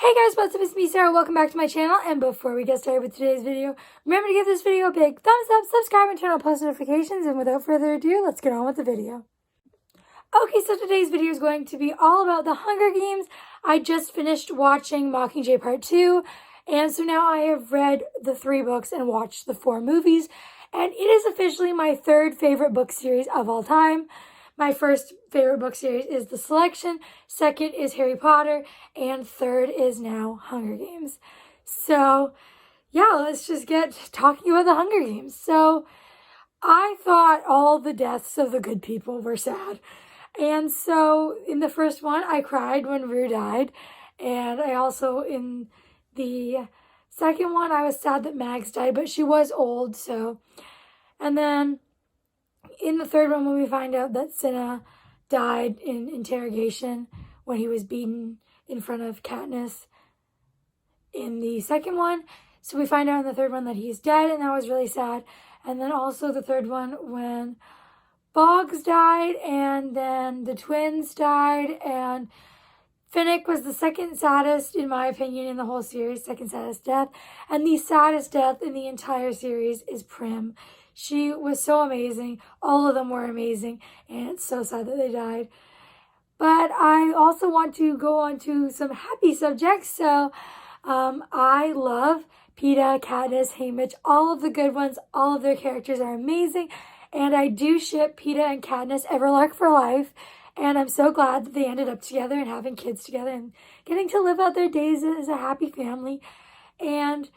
Hey guys, what's up? It's me, Sarah. Welcome back to my channel. And before we get started with today's video, remember to give this video a big thumbs up, subscribe, and turn on post notifications. And without further ado, let's get on with the video. Okay, so today's video is going to be all about the Hunger Games. I just finished watching Mockingjay Part 2, and so now I have read the 3 books and watched the 4 movies, and it is officially my third favorite book series of all time. My first favorite book series is The Selection, second is Harry Potter, and third is now Hunger Games. So, yeah, let's just get talking about the Hunger Games. So, I thought all the deaths of the good people were sad. And so, in the first one, I cried when Rue died. And I also, in the second one, I was sad that Mags died, but she was old, so. And then in the third one, when we find out that Cinna died in interrogation when he was beaten in front of Katniss in the second one. So we find out in the third one that he's dead, and that was really sad. And then also the third one when Boggs died, and then the twins died, and Finnick was the second saddest, in my opinion, in the whole series, second saddest death. And the saddest death in the entire series is Prim. She was so amazing. All of them were amazing, and it's so sad that they died. But I also want to go on to some happy subjects. So I love Peeta, Katniss, Haymitch, all of the good ones. All of their characters are amazing. And I do ship Peeta and Katniss Everlark for life. And I'm so glad that they ended up together and having kids together and getting to live out their days as a happy family. And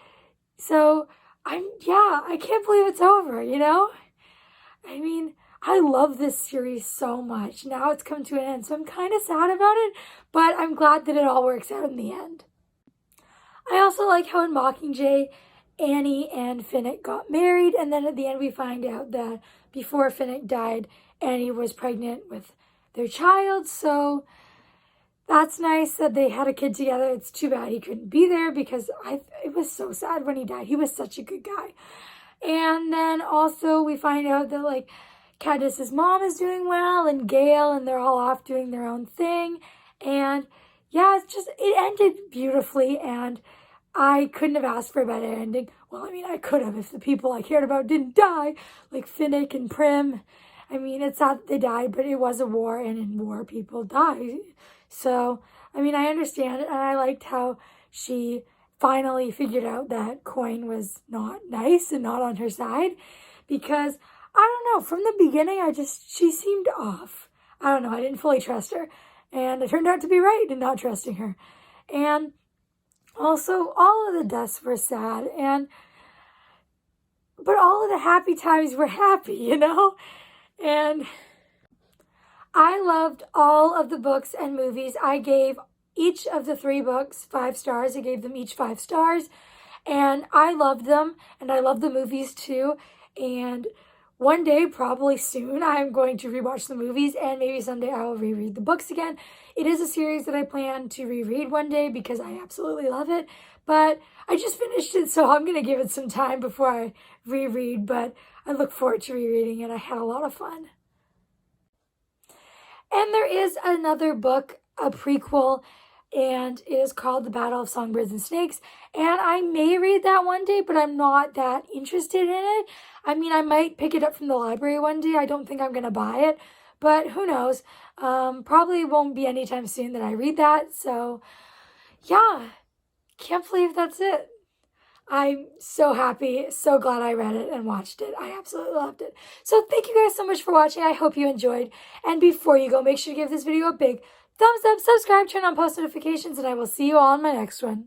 so I can't believe it's over, you know? I mean, I love this series so much. Now it's come to an end, so I'm kind of sad about it, but I'm glad that it all works out in the end. I also like how in Mockingjay, Annie and Finnick got married, and then at the end we find out that before Finnick died, Annie was pregnant with their child, so that's nice that they had a kid together. It's too bad he couldn't be there because it was so sad when he died. He was such a good guy. And then also we find out that like Katniss's mom is doing well and Gale, and they're all off doing their own thing. And yeah, it ended beautifully, and I couldn't have asked for a better ending. Well, I mean, I could have if the people I cared about didn't die, like Finnick and Prim. I mean, it's sad that they died, but it was a war, and in war people die. So, I mean, I understand it, and I liked how she finally figured out that Coin was not nice and not on her side, because, I don't know, from the beginning, she seemed off. I don't know, I didn't fully trust her, and it turned out to be right in not trusting her. And also, all of the deaths were sad, but all of the happy times were happy, you know? And I loved all of the books and movies. I gave each of the 3 books 5 stars. I gave them each 5 stars. And I loved them. And I love the movies too. And one day, probably soon, I'm going to rewatch the movies. And maybe someday I will reread the books again. It is a series that I plan to reread one day because I absolutely love it. But I just finished it, so I'm going to give it some time before I reread. But I look forward to rereading it. I had a lot of fun. And there is another book, a prequel, and it is called The Battle of Songbirds and Snakes. And I may read that one day, but I'm not that interested in it. I mean, I might pick it up from the library one day. I don't think I'm going to buy it, but who knows? Probably won't be anytime soon that I read that. So, yeah, can't believe that's it. I'm so happy, so glad I read it and watched it. I absolutely loved it. So thank you guys so much for watching. I hope you enjoyed. And before you go, make sure to give this video a big thumbs up, subscribe, turn on post notifications, and I will see you all in my next one.